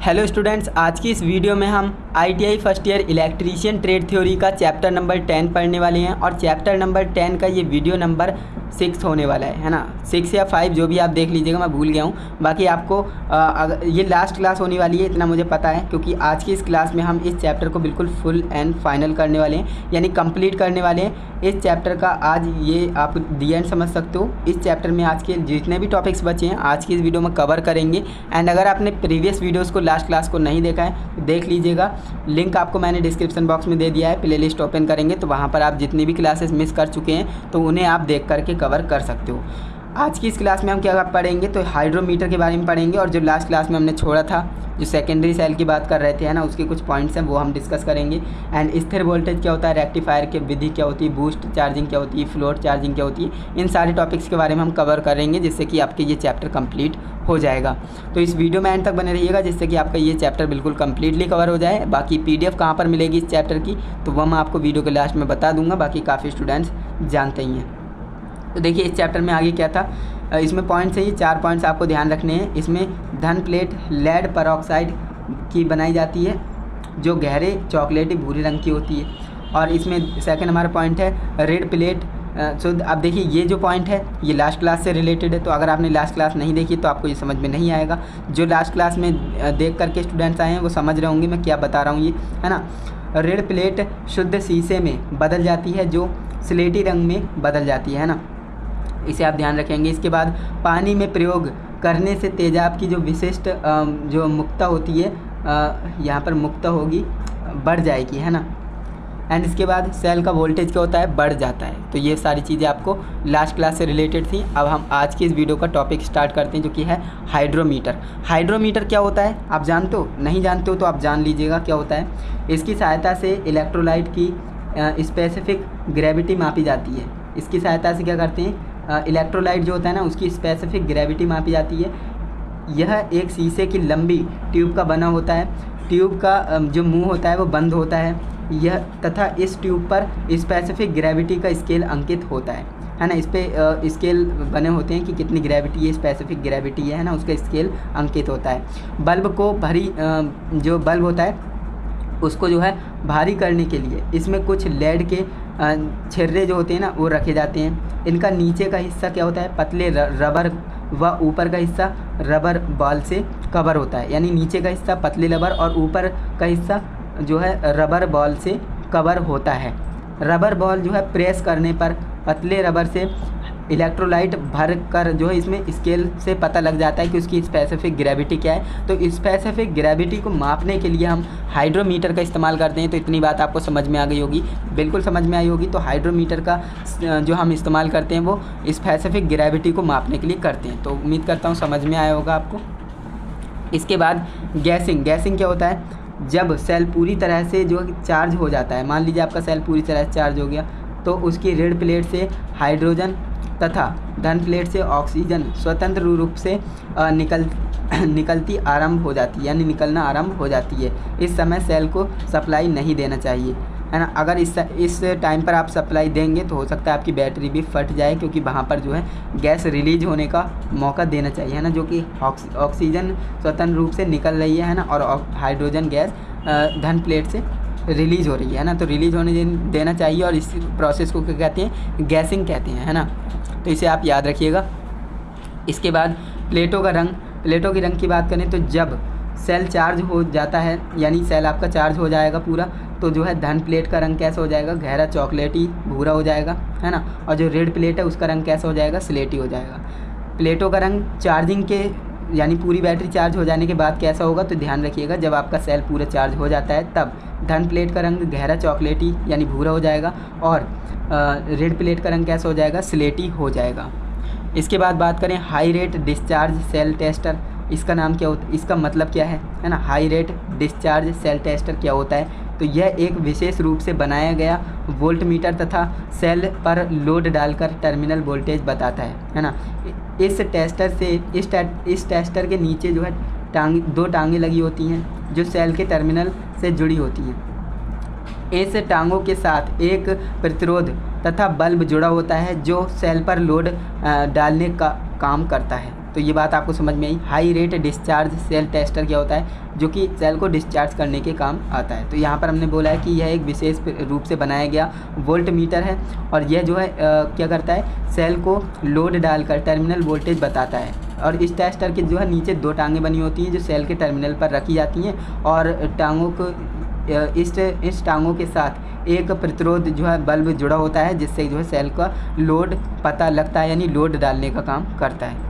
Hello students, आज की इस वीडियो में हम ITI first year electrician trade theory का चैप्टर नंबर 10 पढ़ने वाले हैं। और चैप्टर नंबर 10 का ये वीडियो नंबर 6 होने वाला है ना। 6 या 5 जो भी आप देख लीजिएगा, मैं भूल गया हूँ। बाकी आपको अगर ये लास्ट क्लास होने वाली है इतना मुझे पता है, क्योंकि आज की इस क्लास में हम इस चैप्टर को बिल्कुल फुल एंड फाइनल करने वाले हैं, यानी कंप्लीट करने वाले हैं इस चैप्टर का। आज ये आप दी एंड समझ सकते हो। इस चैप्टर में आज के जितने भी टॉपिक्स बचे हैं आज की इस वीडियो में कवर करेंगे। एंड अगर आपने प्रीवियस वीडियोज़ को लास्ट क्लास को नहीं देखा है तो देख लीजिएगा, लिंक आपको मैंने डिस्क्रिप्शन बॉक्स में दे दिया है। प्लेलिस्ट ओपन करेंगे तो वहाँ पर आप जितनी भी क्लासेस मिस कर चुके हैं तो उन्हें आप देख करके कवर कर सकते हो। आज की इस क्लास में हम क्या पढ़ेंगे तो हाइड्रोमीटर के बारे में पढ़ेंगे, और जो लास्ट क्लास में हमने छोड़ा था जो सेकेंडरी सेल की बात कर रहे थे है ना, उसके कुछ पॉइंट्स हैं वो हम डिस्कस करेंगे। एंड स्थिर वोल्टेज क्या होता है, रेक्टिफायर की विधि क्या होती है, बूस्ट चार्जिंग क्या होती है, फ्लोट चार्जिंग क्या होती है, इन सारे टॉपिक्स के बारे में हम कवर करेंगे, जिससे कि आपके ये चैप्टर कंप्लीट हो जाएगा। तो इस वीडियो में एंड तक बने रहिएगा, जिससे कि आपका ये चैप्टर बिल्कुल कंप्लीटली कवर हो जाए। बाकी PDF कहाँ पर मिलेगी इस चैप्टर की तो वह मैं आपको वीडियो के लास्ट में बता दूंगा। बाकी काफ़ी स्टूडेंट्स जानते ही हैं। तो देखिए इस चैप्टर में आगे क्या था, इसमें पॉइंट्स है, ये 4 पॉइंट्स आपको ध्यान रखने हैं। इसमें धन प्लेट लेड परऑक्साइड की बनाई जाती है, जो गहरे चॉकलेटी भूरे रंग की होती है। और इसमें सेकंड हमारा पॉइंट है रेड प्लेट। सो अब देखिए ये जो पॉइंट है ये लास्ट क्लास से रिलेटेड है, तो अगर आपने लास्ट क्लास नहीं देखी तो आपको ये समझ में नहीं आएगा। जो लास्ट क्लास में देख करके स्टूडेंट्स आए हैं वो समझ रहे होंगे मैं क्या बता रहा हूँ, ये है ना। रेड प्लेट शुद्ध शीशे में बदल जाती है, जो स्लेटी रंग में बदल जाती है ना, इसे आप ध्यान रखेंगे। इसके बाद पानी में प्रयोग करने से तेजाब की जो विशिष्ट जो मुक्ता होती है यहाँ पर मुक्ता होगी, बढ़ जाएगी, है ना। एंड इसके बाद सेल का वोल्टेज क्या होता है, बढ़ जाता है। तो ये सारी चीज़ें आपको लास्ट क्लास से रिलेटेड थी। अब हम आज की इस वीडियो का टॉपिक स्टार्ट करते हैं, जो कि है हाइड्रोमीटर। हाइड्रोमीटर क्या होता है आप जानते हो? नहीं जानते हो तो आप जान लीजिएगा क्या होता है। इसकी सहायता से इलेक्ट्रोलाइट की स्पेसिफिक ग्रेविटी मापी जाती है। इसकी सहायता से क्या करते हैं, इलेक्ट्रोलाइट जो होता है ना उसकी स्पेसिफिक ग्रेविटी मापी जाती है। यह एक शीशे की लंबी ट्यूब का बना होता है। ट्यूब का जो मुंह होता है वो बंद होता है यह, तथा इस ट्यूब पर स्पेसिफिक ग्रेविटी का स्केल अंकित होता है ना। इस पे स्केल बने होते हैं कि कितनी ग्रेविटी है, स्पेसिफिक ग्रेविटी है ना, उसका स्केल अंकित होता है। बल्ब को जो बल्ब होता है उसको जो है भारी करने के लिए इसमें कुछ लेड के छिर्रे जो होते हैं ना वो रखे जाते हैं। इनका नीचे का हिस्सा क्या होता है, पतले रबर, व ऊपर का हिस्सा रबर बॉल से कवर होता है। यानी नीचे का हिस्सा पतले रबर और ऊपर का हिस्सा जो है रबर बॉल से कवर होता है। रबर बॉल जो है प्रेस करने पर पतले रबर से इलेक्ट्रोलाइट भर कर जो है इसमें स्केल से पता लग जाता है कि उसकी स्पेसिफिक ग्रेविटी क्या है। तो स्पेसिफिक ग्रेविटी को मापने के लिए हम हाइड्रोमीटर का इस्तेमाल करते हैं। तो इतनी बात आपको समझ में आ गई होगी, बिल्कुल समझ में आई होगी। तो हाइड्रोमीटर का जो हम इस्तेमाल करते हैं वो स्पेसिफिक ग्रेविटी को मापने के लिए करते हैं। तो उम्मीद करता हूँ समझ में आया होगा आपको। इसके बाद गैसिंग। गैसिंग क्या होता है, जब सेल पूरी तरह से जो चार्ज हो जाता है। मान लीजिए आपका सेल पूरी तरह से चार्ज हो गया तो उसकी रेड प्लेट से हाइड्रोजन तथा धन प्लेट से ऑक्सीजन स्वतंत्र रूप से निकलती आरंभ हो जाती है, यानी निकलना आरंभ हो जाती है। इस समय सेल को सप्लाई नहीं देना चाहिए, है ना। अगर इस टाइम पर आप सप्लाई देंगे तो हो सकता है आपकी बैटरी भी फट जाए, क्योंकि वहाँ पर जो है गैस रिलीज होने का मौका देना चाहिए, है ना, जो कि ऑक्सीजन स्वतंत्र रूप से निकल रही है ना, और हाइड्रोजन गैस धन प्लेट से रिलीज हो रही है ना। तो रिलीज होने देना चाहिए, और इस प्रोसेस को क्या कहते हैं, गैसिंग कहते हैं, है ना। तो इसे आप याद रखिएगा। इसके बाद प्लेटों का रंग। प्लेटों के रंग की बात करें तो जब सेल चार्ज हो जाता है, यानी सेल आपका चार्ज हो जाएगा पूरा, तो जो है धन प्लेट का रंग कैसा हो जाएगा, गहरा चॉकलेटी भूरा हो जाएगा, है ना। और जो रेड प्लेट है उसका रंग कैसा हो जाएगा, स्लेटी हो जाएगा। प्लेटों का रंग चार्जिंग के यानी पूरी बैटरी चार्ज हो जाने के बाद कैसा होगा, तो ध्यान रखिएगा जब आपका सेल पूरा चार्ज हो जाता है तब धन प्लेट का रंग गहरा चॉकलेटी यानी भूरा हो जाएगा, और रेड प्लेट का रंग कैसा हो जाएगा, स्लेटी हो जाएगा। इसके बाद बात करें high rate discharge cell tester. इसका नाम क्या होता है, इसका मतलब क्या है ना। High rate discharge cell tester क्या होता है, तो यह एक विशेष रूप से बनाया गया वोल्टमीटर तथा सेल पर लोड डालकर टर्मिनल वोल्टेज बताता है ना। इस टेस्टर के नीचे जो है दो टांगें लगी होती हैं जो सेल के टर्मिनल से जुड़ी होती हैं। इस टांगों के साथ एक प्रतिरोध तथा बल्ब जुड़ा होता है जो सेल पर लोड डालने का काम करता है। तो ये बात आपको समझ में आई। High rate discharge cell tester क्या होता है, जो कि सेल को डिस्चार्ज करने के काम आता है। तो यहाँ पर हमने बोला है कि यह एक विशेष रूप से बनाया गया वोल्ट मीटर है और यह जो है क्या करता है, सेल को लोड डालकर टर्मिनल वोल्टेज बताता है। और इस टेस्टर के जो है नीचे 2 टांगें बनी होती हैं जो सेल के टर्मिनल पर रखी जाती हैं और टांगों को इस टांगों के साथ एक प्रतिरोध जो है बल्ब जुड़ा होता है, जिससे जो है सेल का लोड पता लगता है, यानी लोड डालने का काम करता है।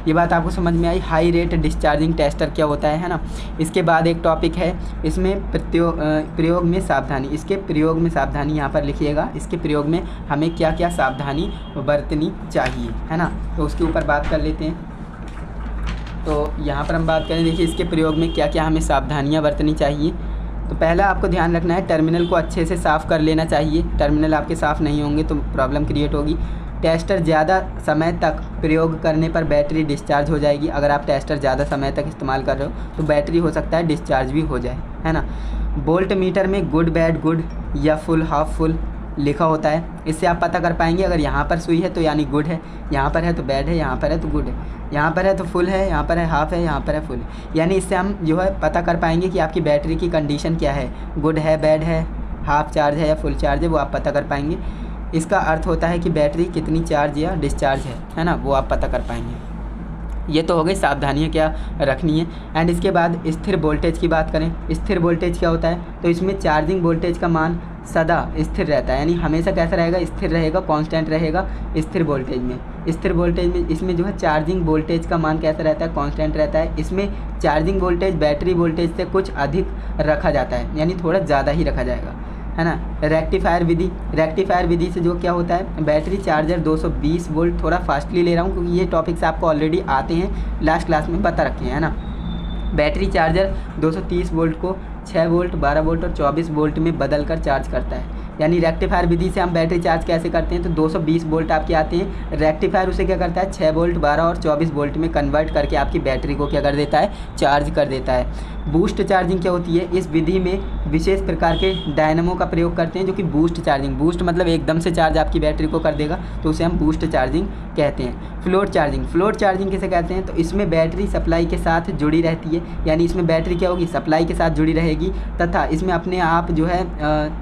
ये बात आपको समझ में आई। हाई रेट डिस्चार्जिंग टेस्टर क्या होता है ना। इसके बाद एक टॉपिक है, इसमें प्रयोग में सावधानी। इसके प्रयोग में सावधानी यहाँ पर लिखिएगा, इसके प्रयोग में हमें क्या क्या सावधानी बरतनी चाहिए, है ना। तो उसके ऊपर बात कर लेते हैं। तो यहाँ पर हम बात करें, देखिए इसके प्रयोग में क्या क्या हमें सावधानियाँ बरतनी चाहिए। तो पहला आपको ध्यान रखना है, टर्मिनल को अच्छे से साफ़ कर लेना चाहिए। टर्मिनल आपके साफ़ नहीं होंगे तो प्रॉब्लम क्रिएट होगी। टेस्टर ज़्यादा समय तक प्रयोग करने पर बैटरी डिस्चार्ज हो जाएगी। अगर आप टेस्टर ज़्यादा समय तक इस्तेमाल कर रहे हो तो बैटरी हो सकता है डिस्चार्ज भी हो जाए, है ना। वोल्ट मीटर में गुड, बैड, गुड या फुल, हाफ फुल लिखा होता है। इससे आप पता कर पाएंगे अगर यहाँ पर सुई है तो यानी गुड है, यहाँ पर है तो बैड है, यहाँ पर है तो गुड है, यहाँ पर है तो फुल है, यहाँ पर है हाफ है, यहाँ पर है फुल है। यानी इससे हम जो है पता कर पाएंगे कि आपकी बैटरी की कंडीशन क्या है, गुड है, बैड है, हाफ चार्ज है या फुल चार्ज है, वो आप पता कर पाएंगे। इसका अर्थ होता है कि बैटरी कितनी चार्ज या डिस्चार्ज है ना, वो आप पता कर पाएंगे। ये तो हो गई सावधानियाँ क्या रखनी है। एंड इसके बाद स्थिर वोल्टेज की बात करें। स्थिर वोल्टेज क्या होता है, तो इसमें चार्जिंग वोल्टेज का मान सदा स्थिर रहता है, यानी हमेशा कैसा रहेगा, स्थिर रहेगा, कांस्टेंट रहेगा। स्थिर वोल्टेज में इसमें जो है चार्जिंग वोल्टेज का मान कैसा रहता है, कांस्टेंट रहता है। इसमें चार्जिंग वोल्टेज बैटरी वोल्टेज से कुछ अधिक रखा जाता है, यानी थोड़ा ज़्यादा ही रखा जाएगा, है ना। रेक्टिफायर विधि से जो क्या होता है, बैटरी चार्जर 220 वोल्ट, थोड़ा फास्टली ले रहा हूँ क्योंकि ये टॉपिक्स आपको ऑलरेडी आते हैं, लास्ट क्लास में बता रखे हैं, है ना। बैटरी चार्जर 230 वोल्ट को 6 वोल्ट, 12 वोल्ट और 24 वोल्ट में बदल कर चार्ज करता है। यानी रेक्टिफायर विधि से हम बैटरी चार्ज कैसे करते हैं, तो 220 वोल्ट आपके आते हैं, रेक्टिफायर उसे क्या करता है 6 वोल्ट, 12 और 24 वोल्ट में कन्वर्ट करके आपकी बैटरी को क्या कर देता है, चार्ज कर देता है। बूस्ट चार्जिंग क्या होती है, इस विधि में विशेष प्रकार के डायनमो का प्रयोग करते हैं जो कि बूस्ट चार्जिंग, बूस्ट मतलब एकदम से चार्ज आपकी बैटरी को कर देगा, तो उसे हम बूस्ट चार्जिंग कहते हैं। फ्लोट चार्जिंग किसे कहते हैं, तो इसमें बैटरी सप्लाई के साथ जुड़ी रहती है, यानी इसमें बैटरी क्या होगी, सप्लाई के साथ जुड़ी रहेगी तथा इसमें अपने आप जो है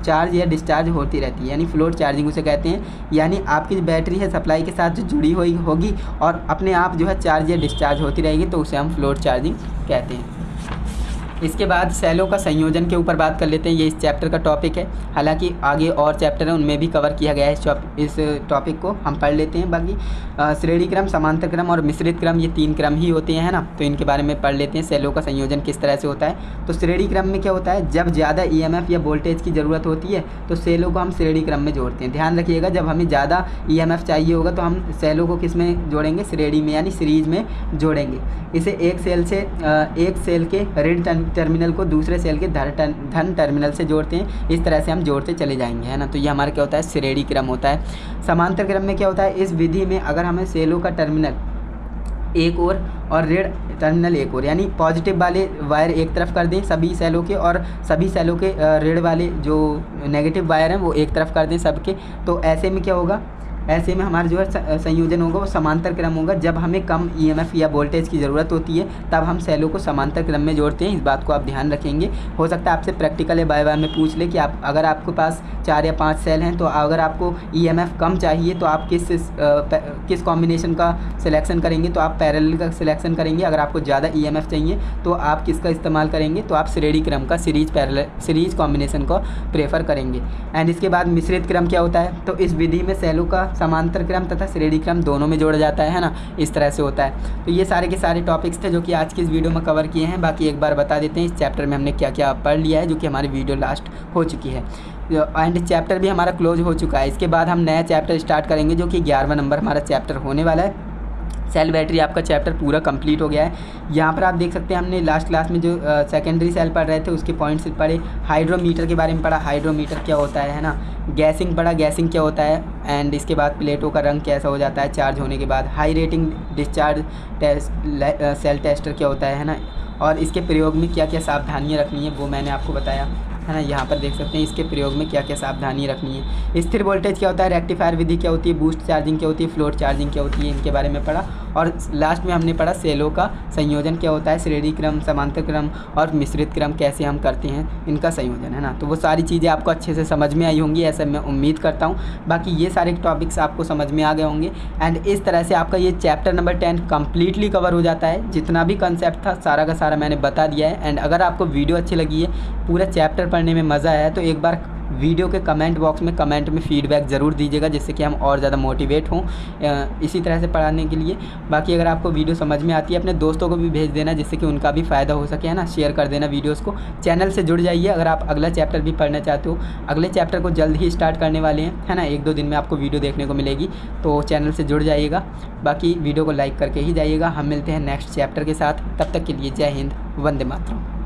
चार्ज या डिस्चार्ज होती रहती है, यानी फ्लोट चार्जिंग उसे कहते हैं। यानी आपकी जो बैटरी है सप्लाई के साथ जो जुड़ी हुई होगी और अपने आप जो है चार्ज या डिस्चार्ज होती रहेगी, तो उसे हम फ्लोट चार्जिंग कहते हैं। इसके बाद सेलों का संयोजन के ऊपर बात कर लेते हैं, ये इस चैप्टर का टॉपिक है। हालांकि आगे और चैप्टर हैं उनमें भी कवर किया गया है इस टॉपिक को, हम पढ़ लेते हैं। बाकी श्रेणी क्रम, समांतर क्रम और मिश्रित क्रम, ये 3 क्रम ही होते हैं, है ना। तो इनके बारे में पढ़ लेते हैं, सेलों का संयोजन किस तरह से होता है। तो श्रेणी क्रम में क्या होता है, जब ज़्यादा EMF या वोल्टेज की ज़रूरत होती है तो सेलों को हम श्रेणी क्रम में जोड़ते हैं। ध्यान रखिएगा, जब हमें ज़्यादा EMF चाहिए होगा तो हम सेलों को किस में जोड़ेंगे, श्रेणी में यानी सीरीज में जोड़ेंगे। इसे एक सेल के ऋण टर्मिनल को दूसरे सेल के धन टर्मिनल से जोड़ते हैं। इस तरह से हम जोड़ते चले जाएंगे, है ना। तो ये हमारा क्या होता है, श्रेणी क्रम होता है। समांतर क्रम में क्या होता है, इस विधि में अगर हमें सेलों का टर्मिनल एक ओर और ऋण टर्मिनल एक ओर, यानी पॉजिटिव वाले वायर एक तरफ कर दें सभी सेलों के और सभी सेलों के ऋण वाले जो नेगेटिव वायर हैं वो एक तरफ कर दें सबके, तो ऐसे में क्या होगा, ऐसे में हमारा जो है संयोजन होगा वो समांतर क्रम होगा। जब हमें कम EMF या वोल्टेज की ज़रूरत होती है तब हम सेलों को समांतर क्रम में जोड़ते हैं। इस बात को आप ध्यान रखेंगे। हो सकता है आपसे प्रैक्टिकल या बाय में पूछ ले कि आप अगर आपके पास 4 या 5 सेल हैं तो अगर आपको EMF कम चाहिए तो आप किस कॉम्बिनेशन का सिलेक्शन करेंगे, तो आप पैरेलल का सिलेक्शन करेंगे। अगर आपको ज़्यादा EMF चाहिए तो आप किसका इस्तेमाल करेंगे, तो आप श्रेणी क्रम का सीरीज कॉम्बिनेशन को प्रेफर करेंगे। एंड इसके बाद मिश्रित क्रम क्या होता है, तो इस विधि में सेलों का समांतर क्रम तथा श्रेणी क्रम दोनों में जोड़ा जाता है ना, इस तरह से होता है। तो ये सारे के सारे टॉपिक्स थे जो कि आज की इस वीडियो में कवर किए हैं। बाकी एक बार बता देते हैं इस चैप्टर में हमने क्या क्या पढ़ लिया है, जो कि हमारी वीडियो लास्ट हो चुकी है एंड चैप्टर भी हमारा क्लोज हो चुका है। इसके बाद हम नया चैप्टर स्टार्ट करेंगे जो कि 11वां नंबर हमारा चैप्टर होने वाला है। सेल बैटरी आपका चैप्टर पूरा कंप्लीट हो गया है। यहाँ पर आप देख सकते हैं हमने लास्ट क्लास में जो सेकेंडरी सेल पढ़ रहे थे उसके पॉइंट्स पढ़े। हाइड्रोमीटर के बारे में पढ़ा, हाइड्रोमीटर क्या होता है ना। गैसिंग पढ़ा, गैसिंग क्या होता है। एंड इसके बाद प्लेटों का रंग कैसा हो जाता है चार्ज होने के बाद। High rating discharge cell tester क्या होता है ना। और इसके प्रयोग में क्या क्या सावधानियाँ रखनी है वो मैंने आपको बताया। है ना। यहाँ पर देख सकते हैं इसके प्रयोग में क्या क्या सावधानी रखनी है। स्थिर वोल्टेज क्या होता है, रेक्टिफायर विधि क्या होती है, बूस्ट चार्जिंग क्या होती है, फ्लोट चार्जिंग क्या होती है, इनके बारे में पढ़ा। और लास्ट में हमने पढ़ा सेलों का संयोजन क्या होता है, श्रेणी क्रम, समांतर क्रम और मिश्रित क्रम कैसे हम करते हैं, इनका संयोजन, है ना। तो वो सारी चीज़ें आपको अच्छे से समझ में आई होंगी, ऐसा मैं उम्मीद करता हूँ। बाकी ये सारे टॉपिक्स आपको समझ में आ गए होंगे। एंड इस तरह से आपका ये चैप्टर नंबर 10 कम्प्लीटली कवर हो जाता है। जितना भी कंसेप्ट था सारा का सारा मैंने बता दिया है। एंड अगर आपको वीडियो अच्छी लगी है, पूरा चैप्टर पढ़ने में मज़ा आया है, तो एक बार वीडियो के कमेंट बॉक्स में कमेंट में फीडबैक ज़रूर दीजिएगा, जिससे कि हम और ज़्यादा मोटिवेट हों इसी तरह से पढ़ाने के लिए। बाकी अगर आपको वीडियो समझ में आती है, अपने दोस्तों को भी भेज देना, जिससे कि उनका भी फ़ायदा हो सके, है ना। शेयर कर देना वीडियोस को। चैनल से जुड़ जाइए अगर आप अगला चैप्टर भी पढ़ना चाहते हो। अगले चैप्टर को जल्द ही स्टार्ट करने वाले हैं, है ना। 1-2 दिन में आपको वीडियो देखने को मिलेगी, तो चैनल से जुड़ जाइएगा। बाकी वीडियो को लाइक करके ही जाइएगा। हम मिलते हैं नेक्स्ट चैप्टर के साथ। तब तक के लिए जय हिंद, वंदे मातरम।